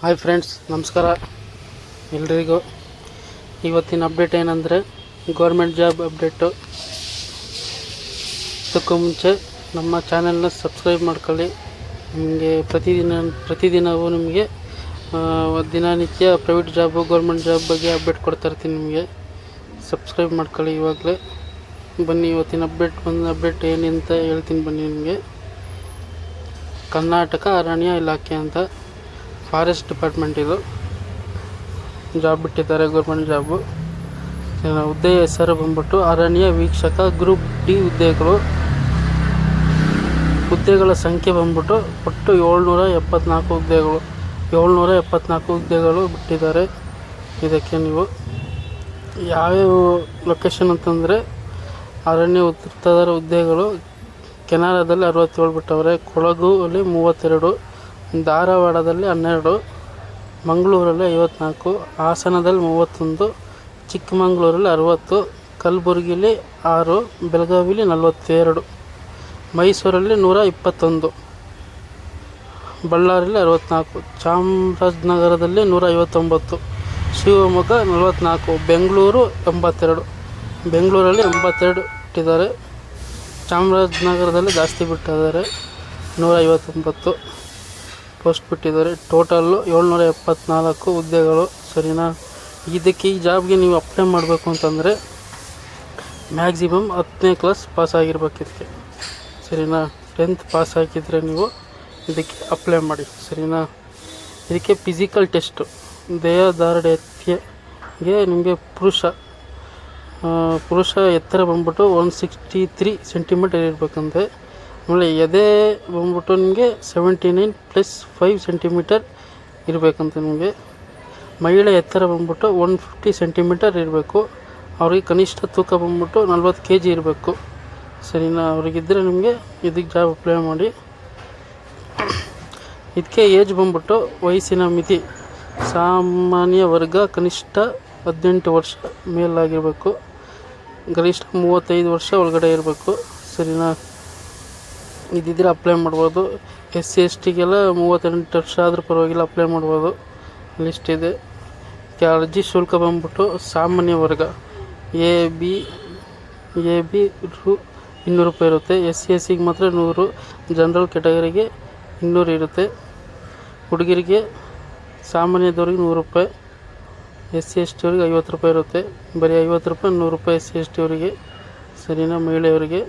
Hi friends, ನಮಸ್ಕಾರ ಎಲ್ರಿಗೂ. ಇವತ್ತಿನ ಅಪ್ಡೇಟ್ ಏನಂದರೆ ಗೌರ್ಮೆಂಟ್ ಜಾಬ್ ಅಪ್ಡೇಟು. ಇದಕ್ಕೂ ಮುಂಚೆ ನಮ್ಮ ಚಾನೆಲ್ನ ಸಬ್ಸ್ಕ್ರೈಬ್ ಮಾಡ್ಕೊಳ್ಳಿ. ನಿಮಗೆ ಪ್ರತಿದಿನವೂ ನಿಮಗೆ ದಿನನಿತ್ಯ ಪ್ರೈವೇಟ್ ಜಾಬು ಗೌರ್ಮೆಂಟ್ ಜಾಬ್ ಬಗ್ಗೆ ಅಪ್ಡೇಟ್ ಕೊಡ್ತಾ ಇರ್ತೀನಿ. ನಿಮಗೆ ಸಬ್ಸ್ಕ್ರೈಬ್ ಮಾಡ್ಕೊಳ್ಳಿ ಇವಾಗಲೇ. ಬನ್ನಿ ಇವತ್ತಿನ ಅಪ್ಡೇಟ್ ಏನಂತ ಹೇಳ್ತೀನಿ ಬನ್ನಿ. ನಿಮಗೆ ಕರ್ನಾಟಕ ಅರಣ್ಯ ಇಲಾಖೆ ಅಂತ ಫಾರೆಸ್ಟ್ ಡಿಪಾರ್ಟ್ಮೆಂಟ್ ಇದು ಜಾಬ್ ಬಿಟ್ಟಿದ್ದಾರೆ, ಗೌರ್ಮೆಂಟ್ ಜಾಬು. ಹುದ್ದೆ ಹೆಸರು ಬಂದ್ಬಿಟ್ಟು ಅರಣ್ಯ ವೀಕ್ಷಕ ಗ್ರೂಪ್ ಡಿ ಹುದ್ದೆಗಳ ಸಂಖ್ಯೆ ಬಂದ್ಬಿಟ್ಟು ಒಟ್ಟು 774 ಹುದ್ದೆಗಳು ಬಿಟ್ಟಿದ್ದಾರೆ. ಇದಕ್ಕೆ ನೀವು ಯಾವ್ಯಾವ ಲೊಕೇಶನ್ ಅಂತಂದರೆ ಅರಣ್ಯ ವೃತ್ತದಾರ ಹುದ್ದೆಗಳು ಕೆನರಾದಲ್ಲಿ 67 ಬಿಟ್ಟವ್ರೆ, ಕೊಡಗಲ್ಲಿ 32, ಧಾರವಾಡದಲ್ಲಿ 12, ಮಂಗಳೂರಲ್ಲಿ 54, ಹಾಸನದಲ್ಲಿ 31, ಚಿಕ್ಕಮಗಳೂರಲ್ಲಿ 60, ಕಲಬುರಗಿಲಿ 6, ಬೆಳಗಾವಿಲಿ 42, ಮೈಸೂರಲ್ಲಿ 121, ಬಳ್ಳಾರಿಯಲ್ಲಿ 64, ಚಾಮರಾಜನಗರದಲ್ಲಿ 159, ಶಿವಮೊಗ್ಗ 44, ಬೆಂಗಳೂರು 82. ಬೆಂಗಳೂರಲ್ಲಿ 82 ಬಿಟ್ಟಿದ್ದಾರೆ. ಚಾಮರಾಜನಗರದಲ್ಲಿ ಜಾಸ್ತಿ ಬಿಟ್ಟಿದ್ದಾರೆ, 159 ಪೋಸ್ಟ್ ಬಿಟ್ಟಿದ್ದಾರೆ. ಟೋಟಲ್ಲು 774 ಹುದ್ದೆಗಳು. ಸರಿನಾ? ಈ ಜಾಬ್ಗೆ ನೀವು ಅಪ್ಲೈ ಮಾಡಬೇಕು ಅಂತಂದರೆ ಮ್ಯಾಕ್ಸಿಮಮ್ 10ನೇ ಕ್ಲಾಸ್ ಪಾಸ್ ಆಗಿರ್ಬೇಕಿತ್ತು. ಸರಿನಾ? 10th ಪಾಸ್ ಆಗಿದ್ದರೆ ನೀವು ಇದಕ್ಕೆ ಅಪ್ಲೈ ಮಾಡಿ. ಸರಿನಾ? ಇದಕ್ಕೆ ಫಿಸಿಕಲ್ ಟೆಸ್ಟು, ದೇಹದಾರ್ಢ್ಯತೆಗೆ ನಿಮಗೆ ಪುರುಷ ಎತ್ತರ ಬಂದ್ಬಿಟ್ಟು 163 ಸೆಂಟಿಮೀಟರ್ ಇರಬೇಕಂತೆ. ಆಮೇಲೆ ಎದೆ ಬಂದ್ಬಿಟ್ಟು ನಿಮಗೆ 79+5 ಸೆಂಟಿಮೀಟರ್ ಇರಬೇಕಂತ. ನಿಮಗೆ ಮಹಿಳೆ ಎತ್ತರ ಬಂದ್ಬಿಟ್ಟು 150 ಸೆಂಟಿಮೀಟರ್ ಇರಬೇಕು. ಅವ್ರಿಗೆ ಕನಿಷ್ಠ ತೂಕ ಬಂದ್ಬಿಟ್ಟು 40 kg ಇರಬೇಕು. ಸರಿನಾ? ಅವ್ರಿಗಿದ್ದರೆ ನಿಮಗೆ ಇದಕ್ಕೆ ಜಾಬ್ ಅಪ್ಲೈ ಮಾಡಿ. ಇದಕ್ಕೆ ಏಜ್ ಬಂದ್ಬಿಟ್ಟು ವಯಸ್ಸಿನ ಮಿತಿ ಸಾಮಾನ್ಯ ವರ್ಗ ಕನಿಷ್ಠ 18 ವರ್ಷ ಮೇಲಾಗಿರಬೇಕು, ಗರಿಷ್ಠ 35 ವರ್ಷ ಒಳಗಡೆ ಇರಬೇಕು. ಸರಿನಾ? ಇದ್ದಿದ್ರೆ ಅಪ್ಲೈ ಮಾಡ್ಬೋದು. SC/STಗೆಲ್ಲ 38 ವರ್ಷ ಆದರೂ ಪರವಾಗಿಲ್ಲ, ಅಪ್ಲೈ ಮಾಡ್ಬೋದು. ಲಿಸ್ಟ್ ಇದೆ. ಅರ್ಜಿ ಶುಲ್ಕ ಬಂದ್ಬಿಟ್ಟು ಸಾಮಾನ್ಯ ವರ್ಗ ಎ ಬಿ ₹200 ಇರುತ್ತೆ. SC/SCಗೆ ಮಾತ್ರ 100, ಜನರಲ್ ಕ್ಯಾಟಗರಿಗೆ 200 ಇರುತ್ತೆ. ಹುಡುಗರಿಗೆ ಸಾಮಾನ್ಯದವ್ರಿಗೆ ₹100, SC/ST ಅವ್ರಿಗೆ ₹50 ಇರುತ್ತೆ. ಬರೀ ₹50, ₹100 SC/ST ಅವರಿಗೆ. ಸರಿನಾ? ಮಹಿಳೆಯವರಿಗೆ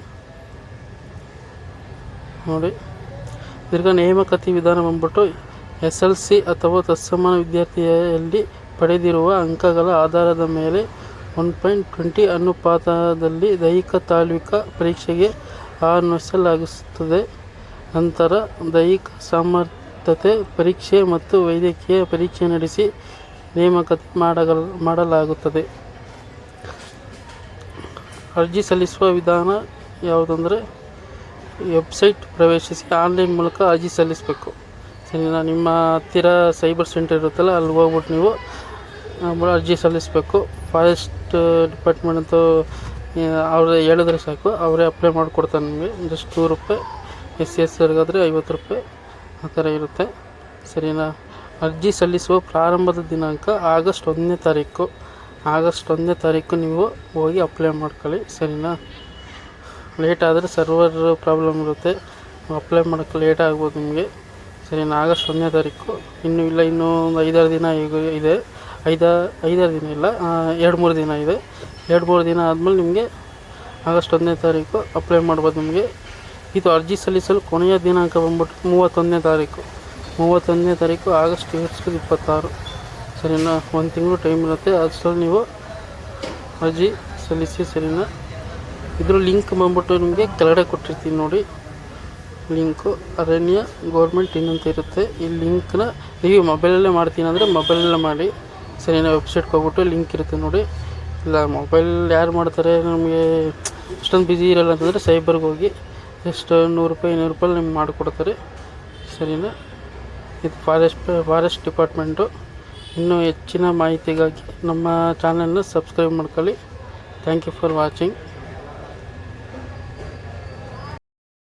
ನೋಡಿ. ತಿರ್ಗಾ ನೇಮಕಾತಿ ವಿಧಾನ ಬಂದ್ಬಿಟ್ಟು SLC ಅಥವಾ ತತ್ಸಮಾನ ವಿದ್ಯಾರ್ಥಿಯಲ್ಲಿ ಪಡೆದಿರುವ ಅಂಕಗಳ ಆಧಾರದ ಮೇಲೆ 1:20 ಅನುಪಾತದಲ್ಲಿ ದೈಹಿಕ ತಾತ್ವಿಕ ಪರೀಕ್ಷೆಗೆ ಆಹ್ವಾನಿಸಲಾಗುತ್ತದೆ. ನಂತರ ದೈಹಿಕ ಸಾಮರ್ಥ್ಯತೆ ಪರೀಕ್ಷೆ ಮತ್ತು ವೈದ್ಯಕೀಯ ಪರೀಕ್ಷೆ ನಡೆಸಿ ನೇಮಕಾತಿ ಮಾಡಲಾಗುತ್ತದೆ. ಅರ್ಜಿ ಸಲ್ಲಿಸುವ ವಿಧಾನ ಯಾವುದಂದರೆ ವೆಬ್ಸೈಟ್ ಪ್ರವೇಶಿಸಿ ಆನ್ಲೈನ್ ಮೂಲಕ ಅರ್ಜಿ ಸಲ್ಲಿಸಬೇಕು. ಸರಿನಾ? ನಿಮ್ಮ ಹತ್ತಿರ ಸೈಬರ್ ಸೆಂಟರ್ ಇರುತ್ತಲ್ಲ, ಅಲ್ಲಿ ಹೋಗ್ಬಿಟ್ಟು ನೀವು ಅರ್ಜಿ ಸಲ್ಲಿಸಬೇಕು. ಫಾರೆಸ್ಟ್ ಡಿಪಾರ್ಟ್ಮೆಂಟ್ ಅಂತೂ ಅವ್ರು ಹೇಳಿದ್ರೆ ಸಾಕು, ಅವರೇ ಅಪ್ಲೈ ಮಾಡಿಕೊಡ್ತಾರೆ ನಿಮಗೆ. ಜಸ್ಟ್ ₹100, SC/SCವರೆಗಾದರೆ ₹50, ಆ ಥರ ಇರುತ್ತೆ. ಸರಿನಾ? ಅರ್ಜಿ ಸಲ್ಲಿಸುವ ಪ್ರಾರಂಭದ ದಿನಾಂಕ ಆಗಸ್ಟ್ 1ನೇ ತಾರೀಕು ನೀವು ಹೋಗಿ ಅಪ್ಲೈ ಮಾಡ್ಕೊಳ್ಳಿ. ಸರಿನಾ? ಲೇಟ್ ಆದರೆ ಸರ್ವರ್ ಪ್ರಾಬ್ಲಮ್ ಇರುತ್ತೆ, ಅಪ್ಲೈ ಮಾಡೋಕ್ಕೆ ಲೇಟ್ ಆಗ್ಬೋದು ನಿಮಗೆ. ಸರಿನಾ? ಆಗಸ್ಟ್ 1ನೇ ತಾರೀಕು. ಇನ್ನೂ ಒಂದು 5-6 ದಿನ ಇದೆ. 5-6 ದಿನ ಇಲ್ಲ, 2-3 ದಿನ ಇದೆ. 2-3 ದಿನ ಆದಮೇಲೆ ನಿಮಗೆ ಆಗಸ್ಟ್ 1ನೇ ತಾರೀಕು ಅಪ್ಲೈ ಮಾಡ್ಬೋದು ನಿಮಗೆ. ಇದು ಅರ್ಜಿ ಸಲ್ಲಿಸಲು ಕೊನೆಯ ದಿನಾಂಕ ಬಂದ್ಬಿಟ್ಟು 31ನೇ ತಾರೀಕು ಆಗಸ್ಟ್ 2026. ಸರಿನಾ? 1 ತಿಂಗಳು ಟೈಮ್ ಇರುತ್ತೆ. ಅಷ್ಟರಲ್ಲಿ ನೀವು ಅರ್ಜಿ ಸಲ್ಲಿಸಿ. ಸರಿನಾ? ಇದ್ರ ಲಿಂಕ್ ಬಂದ್ಬಿಟ್ಟು ನಿಮಗೆ ಕೆಳಗಡೆ ಕೊಟ್ಟಿರ್ತೀನಿ ನೋಡಿ. ಲಿಂಕು ಅರಣ್ಯ ಗೌರ್ಮೆಂಟ್ ಇನ್ನಂತ ಇರುತ್ತೆ. ಈ ಲಿಂಕ್ನ ನೀವು ಮೊಬೈಲಲ್ಲೇ ಮಾಡ್ತೀನಿ ಅಂದರೆ ಮೊಬೈಲಲ್ಲೇ ಮಾಡಿ. ಸರಿನಾ? ವೆಬ್ಸೈಟ್ಗೆ ಹೋಗ್ಬಿಟ್ಟು ಲಿಂಕ್ ಇರುತ್ತೆ ನೋಡಿ. ಇಲ್ಲ ಮೊಬೈಲ್ ಯಾರು ಮಾಡ್ತಾರೆ, ನಮಗೆ ಅಷ್ಟೊಂದು ಬ್ಯುಸಿ ಇರೋಲ್ಲ ಅಂತಂದರೆ ಸೈಬರ್ಗೆ ಹೋಗಿ ಎಷ್ಟು ₹100-200 ನಿಮ್ಗೆ ಮಾಡಿಕೊಡ್ತಾರೆ. ಸರಿನಾ? ಇದು ಫಾರೆಸ್ಟ್ ಡಿಪಾರ್ಟ್ಮೆಂಟು. ಇನ್ನೂ ಹೆಚ್ಚಿನ ಮಾಹಿತಿಗಾಗಿ ನಮ್ಮ ಚಾನಲ್ನ ಸಬ್ಸ್ಕ್ರೈಬ್ ಮಾಡ್ಕೊಳ್ಳಿ. Thank you for watching.